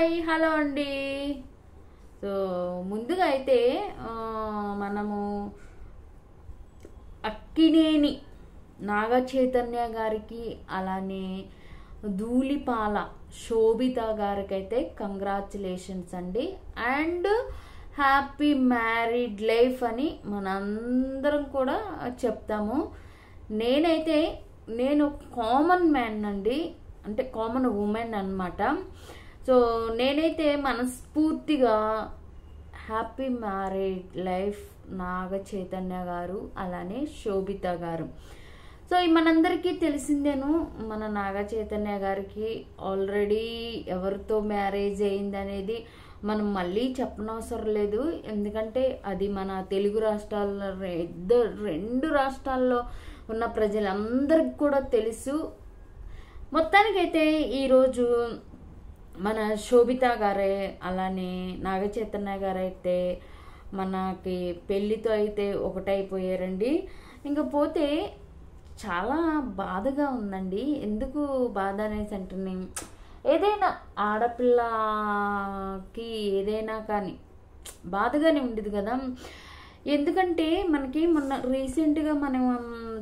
Hi hello అండి. So ముందుగా అయితే మనము అక్కినేని నాగ చైతన్య గారికి అలానే ధూళిపాల శోభిత గారికి అయితే కంగ్రాచులేషన్స్ అండి. అండ్ హ్యాపీ మ్యారీడ్ లైఫ్ అని మనందరం కూడా చెప్తాము. నేను కామన్ మ్యాన్ అండి, అంటే కామన్ ఉమెన్ అన్నమాట. సో నేనైతే మనస్ఫూర్తిగా happy married life Naga Chaitanya గారు అలానే శోభిత గారు. సో మనందరికీ తెలిసిందేను, మన నాగ చైతన్య గారికి ఆల్రెడీ ఎవరితో మ్యారేజ్ అయింది అనేది మనం మళ్ళీ చెప్పనవసరం లేదు. ఎందుకంటే అది మన తెలుగు రాష్ట్రాల్లో రెండు రాష్ట్రాల్లో ఉన్న ప్రజలందరికి కూడా తెలుసు. మొత్తానికైతే ఈరోజు మన శోభిత గారే అలానే నాగ చైతన్య గారు అయితే మనకి పెళ్ళితో అయితే ఒకటైపోయారండి. ఇంకపోతే చాలా బాధగా ఉందండి. ఎందుకు బాధ అనేసి అంటున్నా, ఏదైనా ఆడపిల్లకి ఏదైనా కానీ బాధగానే ఉండేది కదా. ఎందుకంటే మనకి మొన్న రీసెంట్గా మనం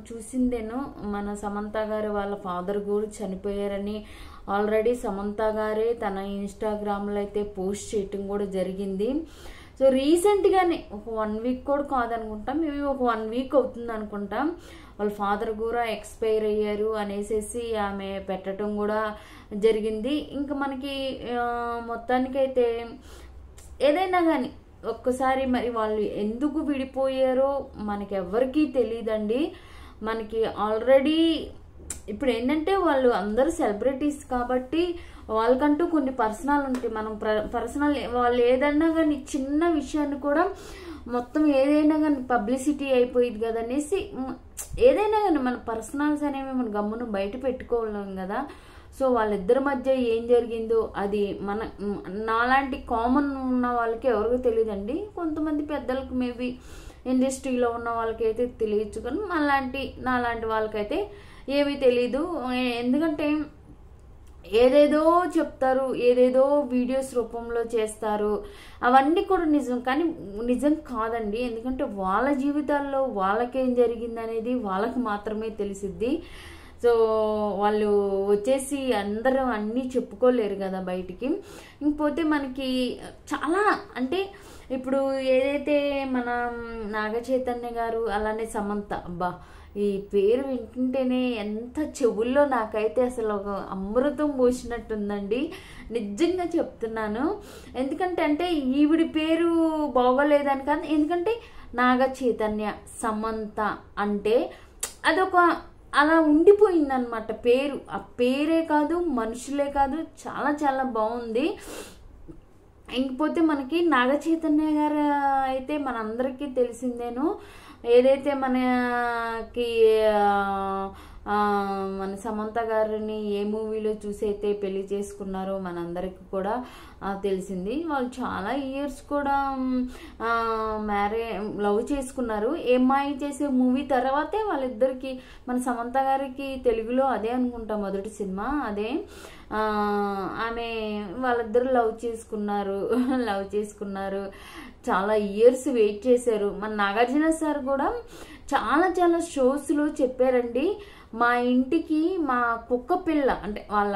చూసిందేను, మన సమంత గారు వాళ్ళ ఫాదర్ కూడా చనిపోయారని ఆల్రెడీ సమంత గారే తన ఇన్స్టాగ్రామ్లో అయితే పోస్ట్ చేయటం కూడా జరిగింది. సో రీసెంట్గానే ఒక 1 వీక్ కూడా కాదనుకుంటాం, మేబీ ఒక 1 వీక్ అవుతుంది అనుకుంటాం, వాళ్ళ ఫాదర్ కూడా ఎక్స్పైర్ అయ్యారు అనేసి ఆమె పెట్టడం కూడా జరిగింది. ఇంకా మనకి మొత్తానికైతే ఏదైనా కానీ ఒక్కసారి మరి వాళ్ళు ఎందుకు విడిపోయారో మనకి ఎవరికీ తెలియదండి. మనకి ఆల్రెడీ ఇప్పుడు ఏంటంటే వాళ్ళు అందరూ సెలబ్రిటీస్ కాబట్టి వాళ్ళకంటూ కొన్ని పర్సనల్ ఉంటాయి. మనం పర్సనల్ వాళ్ళు ఏదన్నా కానీ చిన్న విషయాన్ని కూడా మొత్తం ఏదైనా కానీ పబ్లిసిటీ అయిపోయింది కదా అనేసి, ఏదైనా కానీ మన పర్సనల్స్ అనేవి మనం గమ్మున బయట పెట్టుకోలేం కదా. సో వాళ్ళిద్దరి మధ్య ఏం జరిగిందో అది నాలాంటి కామన్ ఉన్న వాళ్ళకి ఎవరికి తెలియదండి. కొంతమంది పెద్దలకు మేబీ ఇండస్ట్రీలో ఉన్న వాళ్ళకైతే తెలియచ్చు, కానీ నాలాంటి వాళ్ళకైతే ఏమీ తెలీదు. ఎందుకంటే ఏదేదో చెప్తారు, ఏదేదో వీడియోస్ రూపంలో చేస్తారు, అవన్నీ కూడా నిజం, కానీ నిజం కాదండి. ఎందుకంటే వాళ్ళ జీవితాల్లో వాళ్ళకేం జరిగింది అనేది వాళ్ళకి మాత్రమే తెలిసిద్ది. సో వాళ్ళు వచ్చేసి అందరూ అన్నీ చెప్పుకోలేరు కదా బయటికి. ఇంకపోతే మనకి చాలా అంటే ఇప్పుడు ఏదైతే మన నాగ చైతన్య గారు అలానే సమంత, అబ్బా ఈ పేరు వింటుంటేనే ఎంత చెవుల్లో నాకైతే అసలు ఒక అమృతం పోసినట్టుందండి, నిజంగా చెప్తున్నాను. ఎందుకంటే అంటే ఈవిడి పేరు బాగోలేదని కాదు, ఎందుకంటే నాగ చైతన్య సమంత అంటే అదొక అలా ఉండిపోయిందనమాట పేరు. ఆ పేరే కాదు, మనుషులే కాదు, చాలా చాలా బాగుంది. ఇంకపోతే మనకి నాగ చైతన్య గారు అయితే మనందరికీ తెలిసిందేను, ఏదైతే మనకి మన సమంత గారిని ఏ మూవీలో చూసి అయితే పెళ్లి చేసుకున్నారో మనందరికి కూడా తెలిసింది. వాళ్ళు చాలా ఇయర్స్ కూడా లవ్ చేసుకున్నారు. ఏమ్మాయి చేసే మూవీ తర్వాతే వాళ్ళిద్దరికి, మన సమంత గారికి తెలుగులో అదే అనుకుంటా మొదటి సినిమా అదే. ఆమె వాళ్ళిద్దరు లవ్ చేసుకున్నారు, చాలా ఇయర్స్ వెయిట్ చేశారు. మన నాగార్జున సార్ కూడా చాలా చాలా షోస్లో చెప్పారండి, మా ఇంటికి మా కుక్క పిల్ల, అంటే వాళ్ళ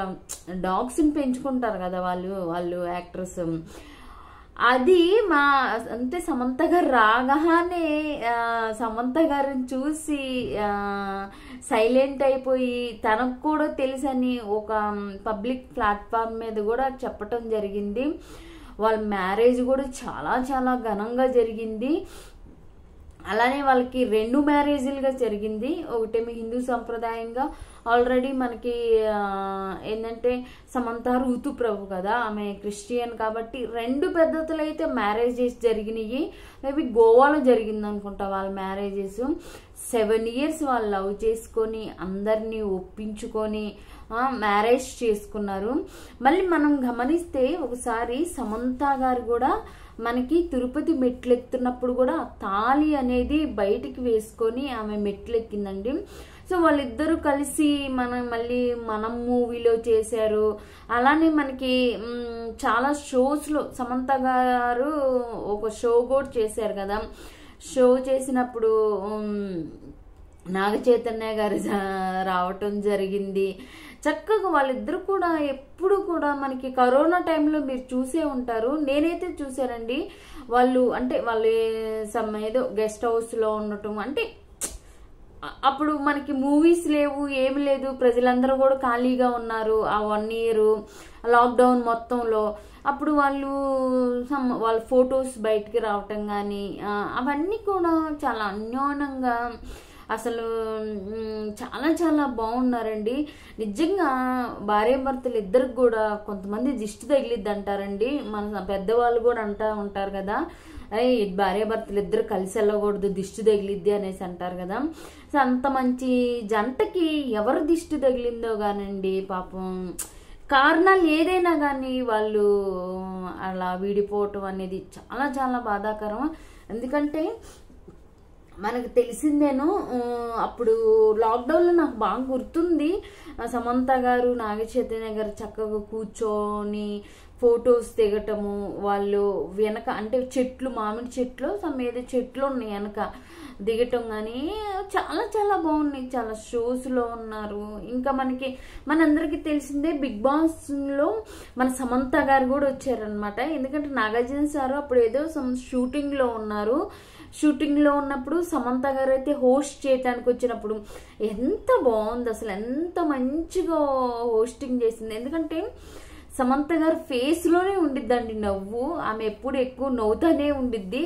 డాగ్స్ని పెంచుకుంటారు కదా వాళ్ళు యాక్టర్స్, అది మా అంటే సమంత గారు రాగానే సమంత గారిని చూసి సైలెంట్ అయిపోయి తనకు కూడా తెలుసని ఒక పబ్లిక్ ప్లాట్ఫామ్ మీద కూడా చెప్పటం జరిగింది. వాళ్ళ మ్యారేజ్ కూడా చాలా చాలా ఘనంగా జరిగింది. అలానే వాళ్ళకి 2 మ్యారేజీలుగా జరిగింది. ఒకటేమో హిందూ సంప్రదాయంగా, ఆల్రెడీ మనకి ఏంటంటే సమంత ఋతుప్రభు కదా, ఆమె క్రిస్టియన్ కాబట్టి 2 పద్ధతులు అయితే మ్యారేజెస్ జరిగినాయి. మేబీ గోవాలో జరిగింది అనుకుంటా వాళ్ళ మ్యారేజెస్. 7 ఇయర్స్ వాళ్ళు లవ్ చేసుకొని అందరినీ ఒప్పించుకొని మ్యారేజ్ చేసుకున్నారు. మళ్ళీ మనం గమనిస్తే ఒకసారి సమంత గారు కూడా మనకి తిరుపతి మెట్లెక్కుతున్నప్పుడు కూడా తాళి అనేది బయటికి వేసుకొని ఆమె మెట్లెక్కిందండి. సో వాళ్ళిద్దరూ కలిసి మనం మూవీలో చేశారు. అలానే మనకి చాలా షోస్లో సమంత గారు ఒక షో కూడా చేశారు కదా. షో చేసినప్పుడు నాగ చైతన్య గారు రావటం జరిగింది. చక్కగా వాళ్ళిద్దరు కూడా ఎప్పుడు కూడా మనకి కరోనా టైంలో మీరు చూసే ఉంటారు, నేనైతే చూసానండి. వాళ్ళు అంటే వాళ్ళు ఏదో గెస్ట్ హౌస్లో ఉండటం, అంటే అప్పుడు మనకి మూవీస్ లేవు, ఏమి లేదు, ప్రజలందరూ కూడా ఖాళీగా ఉన్నారు ఆ 1 year లాక్డౌన్ మొత్తంలో. అప్పుడు వాళ్ళ ఫొటోస్ బయటికి రావటం కానీ అవన్నీ కూడా చాలా అన్యోన్యంగా అసలు చాలా చాలా బాగున్నారండి. నిజంగా భార్యాభర్తలు ఇద్దరికి కూడా కొంతమంది దిష్టి తగిలిద్ది అంటారండి, మన పెద్దవాళ్ళు కూడా అంటూ ఉంటారు కదా, భార్యాభర్తలు ఇద్దరు కలిసి వెళ్ళకూడదు, దిష్టి తగిలిద్ది అనేసి అంటారు కదా. సో అంత మంచి జంటకి ఎవరు దిష్టి తగిలిందో కానండి పాపం, కారణాలు ఏదైనా కానీ వాళ్ళు అలా విడిపోవటం అనేది చాలా చాలా బాధాకరం. ఎందుకంటే మనకు తెలిసిందేను, అప్పుడు లాక్డౌన్లో నాకు బాగా గుర్తుంది, సమంత గారు నాగ చైతన్య గారు చక్కగా కూర్చొని ఫొటోస్ దిగటము, వాళ్ళు వెనక అంటే చెట్లు, మామిడి చెట్లు ఏదో చెట్లు ఉన్నాయి వెనక దిగటం కానీ చాలా చాలా బాగున్నాయి. చాలా షోస్లో ఉన్నారు. ఇంకా మనందరికీ తెలిసిందే బిగ్ బాస్లో మన సమంత గారు కూడా వచ్చారనమాట. ఎందుకంటే నాగార్జున సార్ అప్పుడు ఏదో షూటింగ్లో ఉన్నారు. షూటింగ్లో ఉన్నప్పుడు సమంత గారు అయితే హోస్ట్ చేయడానికి వచ్చినప్పుడు ఎంత బాగుంది అసలు, ఎంత మంచిగా హోస్టింగ్ చేసింది. ఎందుకంటే సమంత గారు ఫేస్లోనే ఉండిద్దండి నవ్వు, ఆమె ఎప్పుడు ఎక్కువ నవ్వుతానే ఉండిద్ది.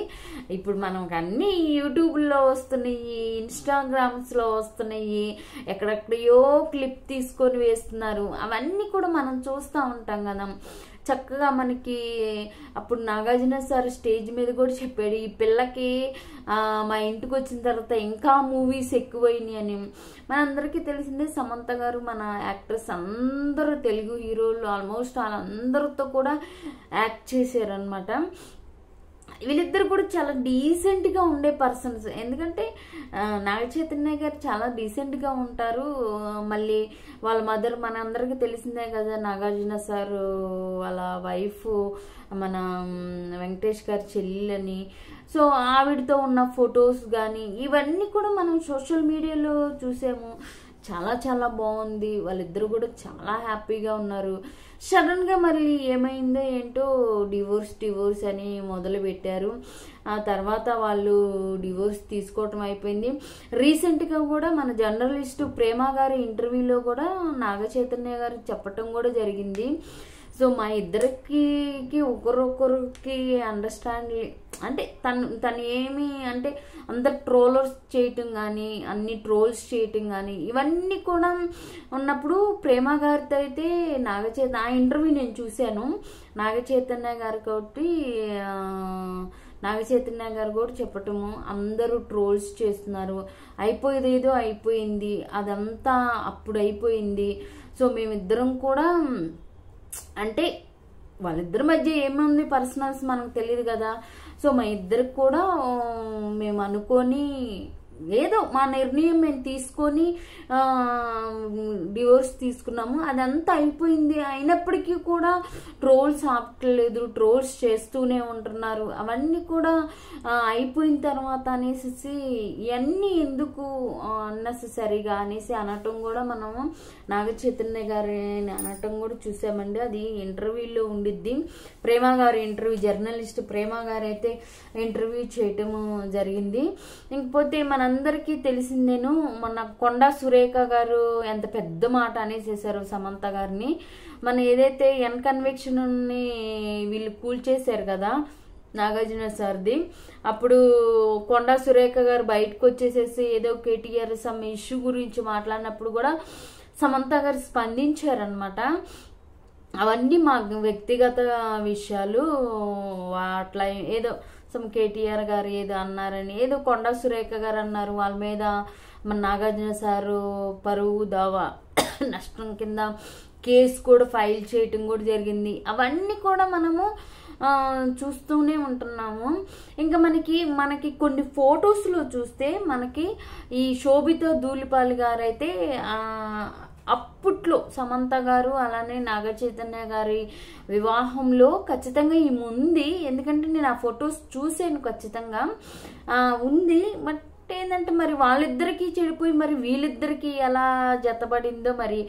ఇప్పుడు మనకు అన్నీ యూట్యూబ్లో వస్తున్నాయి, ఇన్స్టాగ్రామ్స్లో వస్తున్నాయి, ఎక్కడెక్కడయో క్లిప్ తీసుకొని వేస్తున్నారు, అవన్నీ కూడా మనం చూస్తూ ఉంటాం కదా. చక్కగా మనకి అప్పుడు నాగార్జున సార్ స్టేజ్ మీద కూడా చెప్పాడు, ఈ పిల్లకి మా ఇంటికి వచ్చిన తర్వాత ఇంకా మూవీస్ ఎక్కువైనాయి అని. మనందరికీ తెలిసిందే సమంత గారు మన యాక్టర్స్ అందరూ తెలుగు హీరోలు ఆల్మోస్ట్ వాళ్ళందరితో కూడా యాక్ట్ చేశారనమాట. వీళ్ళిద్దరు కూడా చాలా డీసెంట్గా ఉండే పర్సన్స్. ఎందుకంటే నాగ చైతన్య గారు చాలా డీసెంట్గా ఉంటారు. మళ్ళీ వాళ్ళ మదర్ మనందరికీ తెలిసిందే కదా, నాగార్జున సార్ వాళ్ళ వైఫ్ మన వెంకటేష్ గారి చెల్లెలని. సో ఆవిడతో ఉన్న ఫొటోస్ కానీ ఇవన్నీ కూడా మనం సోషల్ మీడియాలో చూసాము. చాలా చాలా బాగుంది. వాళ్ళిద్దరు కూడా చాలా హ్యాపీగా ఉన్నారు. సడన్గా మళ్ళీ ఏమైందో ఏంటో డివోర్స్ అని మొదలు పెట్టారు. ఆ తర్వాత వాళ్ళు డివోర్స్ తీసుకోవటం అయిపోయింది. రీసెంట్గా కూడా మన జర్నలిస్టు ప్రేమ గారి ఇంటర్వ్యూలో కూడా నాగ చైతన్య గారు చెప్పటం కూడా జరిగింది. సో మా ఇద్దరికి ఒకరొకరికి అండర్స్టాండ్ అంటే తను ఏమి అంటే అందరు ట్రోలర్స్ చేయటం కానీ అన్ని ట్రోల్స్ చేయటం కానీ ఇవన్నీ కూడా ఉన్నప్పుడు ప్రేమ గారితో అయితే ఆ ఇంటర్వ్యూ నేను చూశాను. నాగ చైతన్య గారు కాబట్టి నాగ చైతన్య గారు కూడా చెప్పటము, అందరూ ట్రోల్స్ చేస్తున్నారు, అయిపోయేదేదో అయిపోయింది, అదంతా అప్పుడు అయిపోయింది. సో మేమిద్దరం కూడా అంటే వాళ్ళిద్దరి మధ్య ఏముంది పర్సనల్స్ మనకు తెలియదు కదా. సో మా ఇద్దరికి కూడా మేము అనుకొని ఏదో మా నిర్ణయం మేము తీసుకొని డివోర్స్ తీసుకున్నాము. అదంతా అయిపోయింది. అయినప్పటికీ కూడా ట్రోల్స్ ఆపట్లేదు, ట్రోల్స్ చేస్తూనే ఉంటున్నారు. అవన్నీ కూడా అయిపోయిన తర్వాత అనేసి ఇవన్నీ ఎందుకు అన్నెసెసరీగా అనేసి అనటం కూడా మనము నాగ చైతన్య గారి అనటం కూడా చూసామండి. అది ఇంటర్వ్యూలో ఉండిద్ది. ప్రేమ గారి ఇంటర్వ్యూ, జర్నలిస్ట్ ప్రేమ గారు అయితే ఇంటర్వ్యూ చేయటము జరిగింది. ఇంకపోతే మనందరికీ తెలిసిందేను, మొన్న కొండా సురేఖ గారు ఎంత పెద్ద మాట అనేసేసారు సమంత గారిని. మన ఏదైతే కన్వెక్షన్ని వీళ్ళు కూల్చేశారు కదా నాగార్జున సార్ది, అప్పుడు కొండా సురేఖ గారు బయటకు వచ్చేసేసి ఏదో కేటీఆర్ సమ్ ఇష్యూ గురించి మాట్లాడినప్పుడు కూడా సమంత గారు స్పందించారనమాట. అవన్నీ మా వ్యక్తిగత విషయాలు, అట్లా ఏదో సమ్ కేటీఆర్ గారు ఏదో అన్నారని, ఏదో కొండా సురేఖ గారు అన్నారు, వాళ్ళ మీద మన నాగార్జున సారు పరువు దావా నష్టం కింద కేసు కూడా ఫైల్ చేయటం కూడా జరిగింది. అవన్నీ కూడా మనము చూస్తూనే ఉంటున్నాము. ఇంకా మనకి కొన్ని ఫొటోస్లో చూస్తే మనకి ఈ శోభిత ధూళిపాలి గారు అయితే అప్పట్లో సమంత గారు అలానే నాగ చైతన్య గారి వివాహంలో ఖచ్చితంగా ఈ ఉంది. ఎందుకంటే నేను ఆ ఫొటోస్ చూసాను, ఖచ్చితంగా ఉంది. బట్ ఏంటంటే మరి వాళ్ళిద్దరికీ చెడిపోయి మరి వీళ్ళిద్దరికి ఎలా జతపడిందో మరి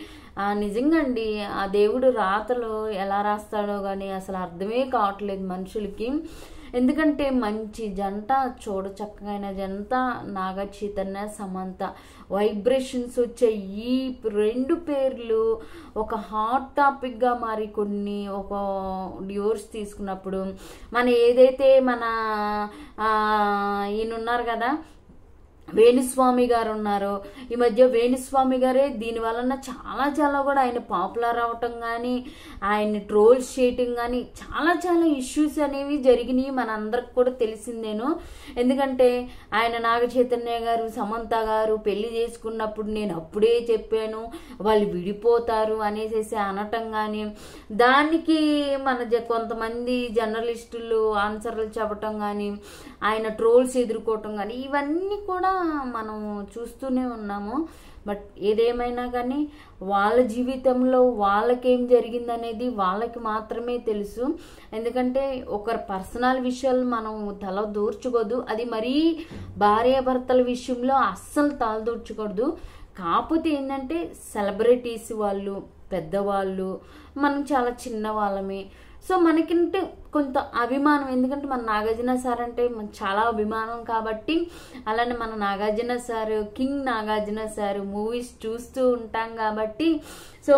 నిజంగా అండి, ఆ దేవుడు రాతలు ఎలా రాస్తాడో కానీ అసలు అర్థమే కావట్లేదు మనుషులకి. ఎందుకంటే మంచి జంట, చూడ చక్కగైన జంట, నాగ చైతన్య సమంత వైబ్రేషన్స్ వచ్చే ఈ రెండు పేర్లు ఒక హాట్ టాపిక్గా మారి ఒక డివోర్స్ తీసుకున్నప్పుడు మన ఏదైతే మన ఈయన ఉన్నారు కదా వేణుస్వామి గారు ఉన్నారు, ఈ మధ్య వేణుస్వామి గారే దీని వలన చాలా చాలా కూడా ఆయన పాపులర్ అవటం కానీ ఆయన్ని ట్రోల్స్ చేయటం కానీ చాలా చాలా ఇష్యూస్ అనేవి జరిగినాయి, మనందరికి కూడా తెలిసిందేను. ఎందుకంటే ఆయన నాగ చైతన్య గారు సమంత గారు పెళ్లి చేసుకున్నప్పుడు నేను అప్పుడే చెప్పాను వాళ్ళు విడిపోతారు అనేసి అనటం కానీ దానికి మన కొంతమంది జర్నలిస్టులు ఆన్సర్లు చెప్పటం కానీ ఆయన ట్రోల్స్ ఎదుర్కోవటం కానీ ఇవన్నీ కూడా మనం చూస్తూనే ఉన్నాము. బట్ ఏదేమైనా కానీ వాళ్ళ జీవితంలో వాళ్ళకేం జరిగిందనేది వాళ్ళకి మాత్రమే తెలుసు. ఎందుకంటే ఒకరి పర్సనల్ విషయాలు మనం తల దూర్చుకోదు, అది మరీ భార్యాభర్తల విషయంలో అస్సలు తల దూర్చకూడదు. కాకపోతే ఏంటంటే సెలబ్రిటీస్ వాళ్ళు పెద్దవాళ్ళు, మనం చాలా చిన్న వాళ్ళమే. సో మనకంటే కొంత అభిమానం, ఎందుకంటే మన నాగార్జున సార్ అంటే చాలా అభిమానం కాబట్టి, అలానే మన Nagarjuna sir king Nagarjuna sir movies చూస్తూ ఉంటాం కాబట్టి సో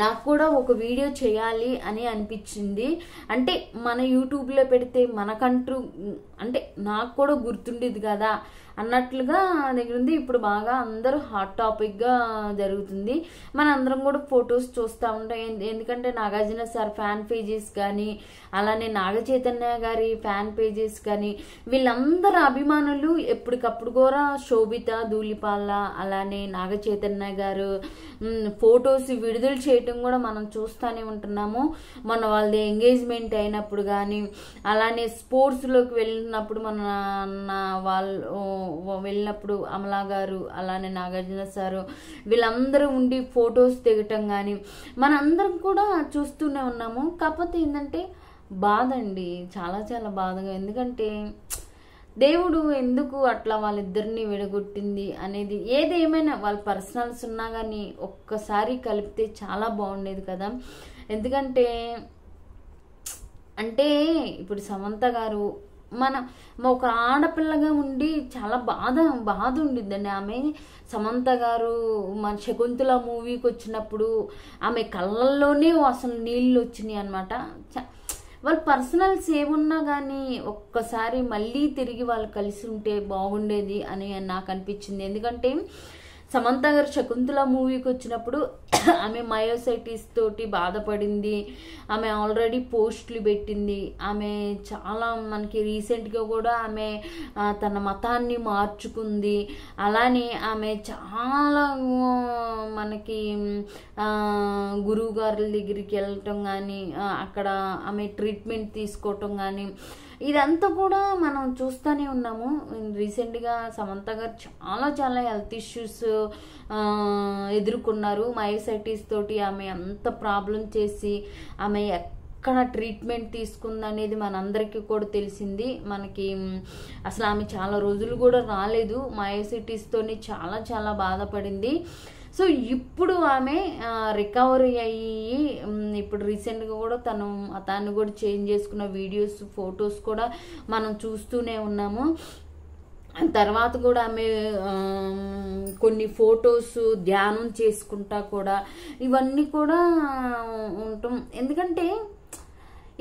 నాకు కూడా ఒక వీడియో చేయాలి అని అనిపించింది. అంటే మన యూట్యూబ్లో పెడితే మనకంటూ అంటే నాకు కూడా గుర్తుండేది కదా అన్నట్లుగా దగ్గర ఉంది. ఇప్పుడు బాగా అందరూ హాట్ టాపిక్గా జరుగుతుంది. మన అందరం కూడా ఫొటోస్ చూస్తూ ఉంటాం. ఎందుకంటే నాగార్జున సార్ ఫ్యాన్ పేజెస్ కానీ అలానే నాగ చైతన్య గారి ఫ్యాన్ పేజెస్ కానీ వీళ్ళందరూ అభిమానులు ఎప్పటికప్పుడు కూడా శోభిత ధూళిపాల అలానే నాగ చైతన్య గారు ఫొటోస్ విడుదల చేయటం కూడా మనం చూస్తూనే ఉంటున్నాము. మన వాళ్ళది ఎంగేజ్మెంట్ అయినప్పుడు కానీ అలానే స్పోర్ట్స్లోకి వెళ్ళినప్పుడు మన వాళ్ళు వెళ్ళినప్పుడు అమలా గారు అలానే నాగార్జున సారు వీళ్ళందరూ ఉండి ఫొటోస్ దిగటం కానీ మనందరం కూడా చూస్తూనే ఉన్నాము. కాకపోతే ఏంటంటే బాధ అండి, చాలా చాలా బాధగా. ఎందుకంటే దేవుడు ఎందుకు అట్లా వాళ్ళిద్దరిని విడగొట్టింది అనేది ఏదేమైనా వాళ్ళ పర్సనల్స్ ఉన్నా కానీ ఒక్కసారి కలిపితే చాలా బాగుండేది కదా. ఎందుకంటే అంటే ఇప్పుడు సమంత గారు మన ఒక ఆడపిల్లగా ఉండి చాలా బాధ ఉండిద్దండి. ఆమె సమంత గారు మన శకుంతల మూవీకి వచ్చినప్పుడు ఆమె కళ్ళల్లోనే అసలు నీళ్ళు వచ్చినాయి అనమాట. వాళ్ళ పర్సనల్స్ ఏమున్నా కానీ ఒక్కసారి మళ్ళీ తిరిగి వాళ్ళు కలిసి ఉంటే బాగుండేది అని నాకు అనిపించింది. ఎందుకంటే సమంత గారు శకుంతల మూవీకి వచ్చినప్పుడు ఆమె మయోసైటిస్ తోటి బాధపడింది, ఆమె ఆల్రెడీ పోస్టులు పెట్టింది, ఆమె చాలా మనకి రీసెంట్గా కూడా ఆమె తన మతాన్ని మార్చుకుంది. అలానే ఆమె చాలా మనకి గురువు గారుల దగ్గరికి వెళ్ళటం కానీ అక్కడ ఆమె ట్రీట్మెంట్ తీసుకోవటం కానీ ఇదంతా కూడా మనం చూస్తూనే ఉన్నాము. రీసెంట్గా సమంత గారు చాలా చాలా హెల్త్ ఇష్యూస్ ఎదుర్కొన్నారు. మయోసైటిస్ తోటి ఆమె అంత ప్రాబ్లం చేసి ఆమె ఎక్కడ ట్రీట్మెంట్ తీసుకుందనేది మనందరికీ కూడా తెలిసింది. మనకి అసలు ఆమె చాలా రోజులు కూడా రాలేదు, మయోసైటిస్తోని చాలా చాలా బాధపడింది. సో ఇప్పుడు ఆమె రికవరీ అయ్యి ఇప్పుడు రీసెంట్గా కూడా తను కూడా చేంజ్ చేసుకున్న వీడియోస్ ఫొటోస్ కూడా మనం చూస్తూనే ఉన్నాము. తర్వాత కూడా ఆమె కొన్ని ఫొటోస్ ధ్యానం చేసుకుంటా కూడా ఇవన్నీ కూడా ఉంటాం. ఎందుకంటే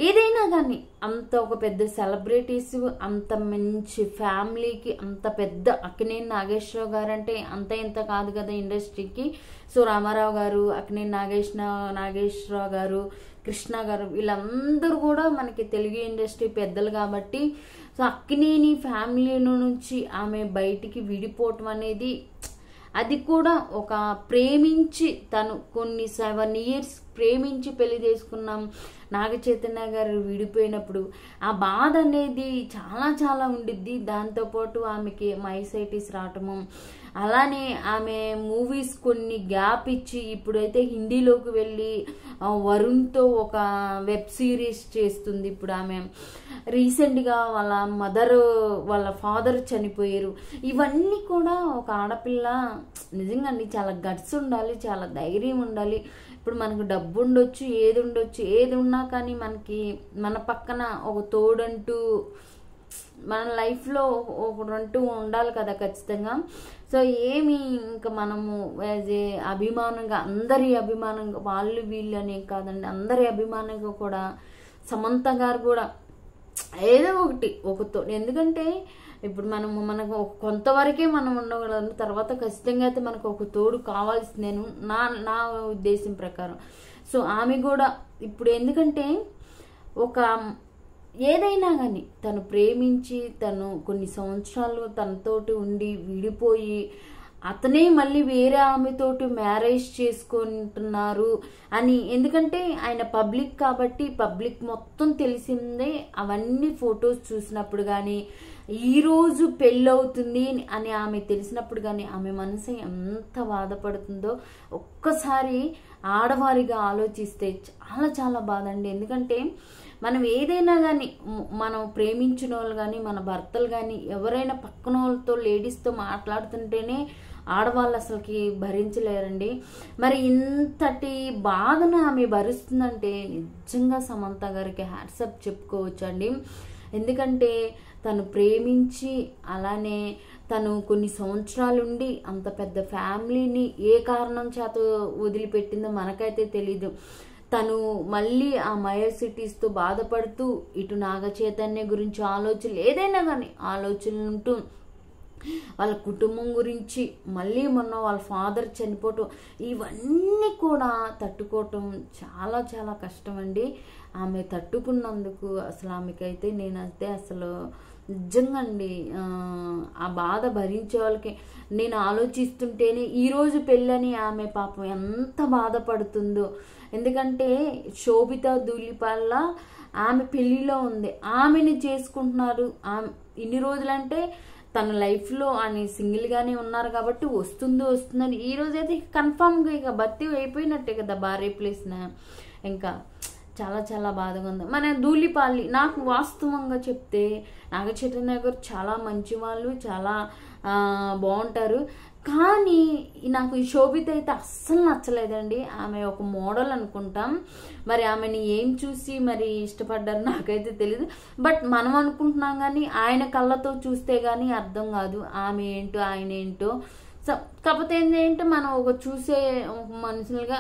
ఏదైనా కానీ అంత ఒక పెద్ద సెలబ్రిటీస్ అంత మంచి ఫ్యామిలీకి అంత పెద్ద అక్కినేని నాగేశ్వరరావు గారు అంటే అంత ఇంత కాదు కదా ఇండస్ట్రీకి. సో రామారావు గారు, అక్కినేని నాగేశ్వరరావు గారు, కృష్ణ గారు వీళ్ళందరూ కూడా మనకి తెలుగు ఇండస్ట్రీ పెద్దలు కాబట్టి సో అక్కినేని ఫ్యామిలీ నుంచి ఆమె బయటికి విడిపోవటం అనేది అది కూడా ఒక ప్రేమించి తను కొన్ని 7 years ప్రేమించి పెళ్లి చేసుకున్నాం నాగ చైతన్య గారు విడిపోయినప్పుడు ఆ బాధ అనేది చాలా చాలా ఉండిద్ది. దాంతోపాటు ఆమెకి మైసైటిస్ రావటము, అలానే ఆమె మూవీస్ కొన్ని గ్యాప్ ఇచ్చి ఇప్పుడైతే హిందీలోకి వెళ్ళి వరుణ్తో ఒక వెబ్ సిరీస్ చేస్తుంది. ఇప్పుడు ఆమె రీసెంట్గా వాళ్ళ మదర్ వాళ్ళ ఫాదర్ చనిపోయారు. ఇవన్నీ కూడా ఒక ఆడపిల్ల నిజంగా చాలా గట్స్ ఉండాలి, చాలా ధైర్యం ఉండాలి. ఇప్పుడు మనకు డబ్బు ఉండొచ్చు, ఏది ఉన్నా కానీ మనకి మన పక్కన ఒక తోడంటూ మన లైఫ్లో ఒకరంటూ ఉండాలి కదా ఖచ్చితంగా. సో ఏమి ఇంకా మనము యాజ్ ఏ అభిమానంగా, అందరి అభిమానంగా, వాళ్ళు వీళ్ళు అనే కాదండి, అందరి అభిమానంగా కూడా సమంత గారు కూడా ఏదో ఒకటి ఎందుకంటే ఇప్పుడు మనకు కొంతవరకే మనం ఉండగలం, తర్వాత ఖచ్చితంగా అయితే మనకు ఒక తోడు కావాల్సిందేను నా ఉద్దేశం ప్రకారం. సో ఆమె కూడా ఇప్పుడు ఎందుకంటే ఒక ఏదైనా కానీ తను ప్రేమించి తను కొన్ని సంవత్సరాలు తనతోటి ఉండి విడిపోయి అతనే మళ్ళీ వేరే ఆమెతోటి మ్యారేజ్ చేసుకుంటున్నారు అని, ఎందుకంటే ఆయన పబ్లిక్ కాబట్టి పబ్లిక్ మొత్తం తెలిసిందే. అవన్నీ ఫొటోస్ చూసినప్పుడు కానీ ఈరోజు పెళ్ళవుతుంది అని ఆమె తెలిసినప్పుడు కానీ ఆమె మనసు ఎంత బాధపడుతుందో ఒక్కసారి ఆడవారిగా ఆలోచిస్తే చాలా చాలా బాధ అండి. ఎందుకంటే మనం ఏదైనా కానీ మనం ప్రేమించిన వాళ్ళు కానీ మన భర్తలు కానీ ఎవరైనా పక్కన వాళ్ళతో లేడీస్తో మాట్లాడుతుంటేనే ఆడవాళ్ళు అసలుకి భరించలేరండి. మరి ఇంతటి బాధను ఆమె భరిస్తుందంటే నిజంగా సమంత గారికి హ్యాట్సప్ చెప్పుకోవచ్చండి. ఎందుకంటే తను ప్రేమించి అలానే తను కొన్ని సంవత్సరాలుండి అంత పెద్ద ఫ్యామిలీని ఏ కారణం చేత వదిలిపెట్టిందో మనకైతే తెలీదు. తను మళ్ళీ ఆ మయోసిటీస్తో బాధపడుతూ ఇటు నాగ చైతన్య గురించి ఆలోచనలు ఏదైనా కానీ ఆలోచనలు ఉంటూ వాళ్ళ కుటుంబం గురించి, మళ్ళీ మొన్న వాళ్ళ ఫాదర్ చనిపోవటం, ఇవన్నీ కూడా తట్టుకోవటం చాలా చాలా కష్టం అండి. ఆమె తట్టుకున్నందుకు అసలు ఆమెకైతే నేనైతే అసలు నిజంగా అండి ఆ బాధ భరించే వాళ్ళకి నేను ఆలోచిస్తుంటేనే ఈరోజు పెళ్ళని ఆమె పాపం ఎంత బాధపడుతుందో. ఎందుకంటే శోభిత ధూళిపాల ఆమె పెళ్లిలో ఉంది, ఆమెని చేసుకుంటున్నారు. ఇన్ని రోజులంటే తన లైఫ్లో అని సింగిల్గానే ఉన్నారు కాబట్టి వస్తుందని ఈ రోజైతే కన్ఫామ్గా ఇక భర్తీ అయిపోయినట్టే కదా భార్య ప్లేస్న. ఇంకా చాలా చాలా బాధగా ఉంది. మన ధూళిపాలి నాకు వాస్తవంగా చెప్తే నాగ చైతన్య గారు చాలా మంచి వాళ్ళు, చాలా బాగుంటారు. కానీ నాకు ఈ శోభిత అయితే అస్సలు నచ్చలేదండి. ఆమె ఒక మోడల్ అనుకుంటాం, మరి ఆమెని ఏం చూసి మరి ఇష్టపడ్డారు నాకైతే తెలీదు. బట్ మనం అనుకుంటున్నాం కానీ ఆయన కళ్ళతో చూస్తే కానీ అర్థం కాదు ఆమె ఏంటో ఆయన ఏంటో. సో కాకపోతే ఏంటంటే మనం ఒక చూసే మనుషులుగా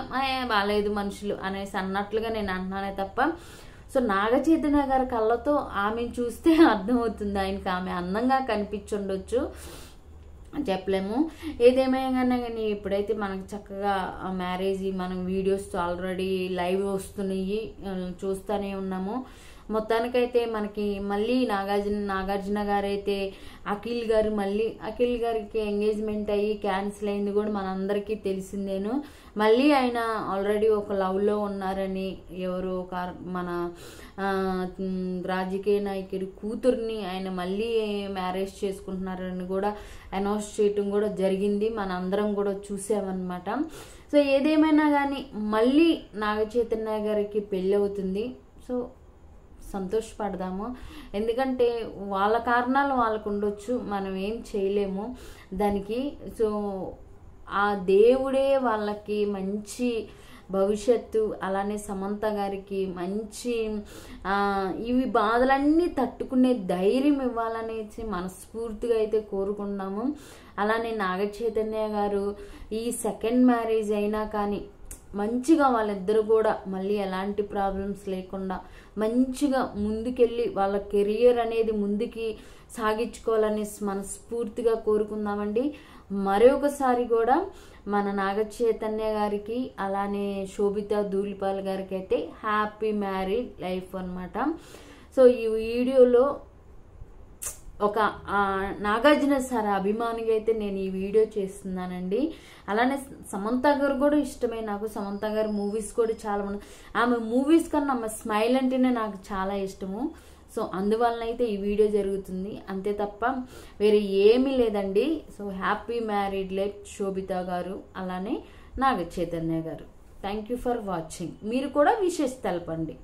బాగాలేదు మనుషులు అనేసి అన్నట్లుగా నేను అంటున్నానే తప్ప, సో నాగ చైతన్య గారి కళ్ళతో ఆమె చూస్తే అర్థమవుతుంది ఆయనకి ఆమె అందంగా కనిపించుండొచ్చు, చెప్పలేము. ఏదేమైనా కానీ ఇప్పుడైతే మనకు చక్కగా మ్యారేజ్ మనం వీడియోస్ ఆల్రెడీ లైవ్ వస్తున్నాయి, చూస్తూనే ఉన్నాము. మొత్తానికైతే మనకి మళ్ళీ నాగార్జున గారు అయితే అఖిల్ గారికి ఎంగేజ్మెంట్ అయ్యి క్యాన్సిల్ అయింది కూడా మనందరికీ తెలిసిందేను. మళ్ళీ ఆయన ఆల్రెడీ ఒక లవ్లో ఉన్నారని ఎవరు ఒక మన రాజకీయ నాయకుడి కూతుర్ని ఆయన మళ్ళీ మ్యారేజ్ చేసుకుంటున్నారని కూడా అనౌన్స్ చేయటం కూడా జరిగింది, మన అందరం కూడా చూసామన్నమాట. సో ఏదేమైనా కానీ మళ్ళీ నాగ చైతన్య గారికి పెళ్ళి అవుతుంది. సో సంతోషపడదాము, ఎందుకంటే వాళ్ళ కారణాలు వాళ్ళకు ఉండొచ్చు, మనం ఏం చేయలేము దానికి. సో ఆ దేవుడే వాళ్ళకి మంచి భవిష్యత్తు, అలానే సమంత గారికి మంచి ఇవి బాధలన్నీ తట్టుకునే ధైర్యం ఇవ్వాలనేసి మనస్ఫూర్తిగా అయితే కోరుకుంటున్నాము. అలానే నాగ చైతన్య గారు ఈ సెకండ్ మ్యారేజ్ అయినా కానీ మంచిగా వాళ్ళిద్దరు కూడా మళ్ళీ ఎలాంటి ప్రాబ్లమ్స్ లేకుండా మంచిగా ముందుకెళ్ళి వాళ్ళ కెరియర్ అనేది ముందుకి సాగించుకోవాలని మనస్ఫూర్తిగా కోరుకుందామండి. మరొకసారి కూడా మన నాగ చైతన్య గారికి అలానే శోభిత ధూళిపాల్ గారికి అయితే హ్యాపీ మ్యారీడ్ లైఫ్ అన్నమాట. సో ఈ వీడియోలో ఒక నాగార్జున సార్ అభిమానిగా అయితే నేను ఈ వీడియో చేస్తున్నానండి. అలానే సమంత గారు కూడా ఇష్టమే నాకు. సమంత గారు మూవీస్ కూడా చాలా మంది, ఆమె మూవీస్ కన్నా ఆమె స్మైల్ అంటేనే నాకు చాలా ఇష్టము. సో అందువలన అయితే ఈ వీడియో జరుగుతుంది, అంతే తప్ప వేరే ఏమీ లేదండి. సో హ్యాపీ మ్యారీడ్ లైఫ్ శోభిత గారు, అలానే నాగ చైతన్య గారు. Thank you for watching. మీరు కూడా విషెస్ తెలపండి.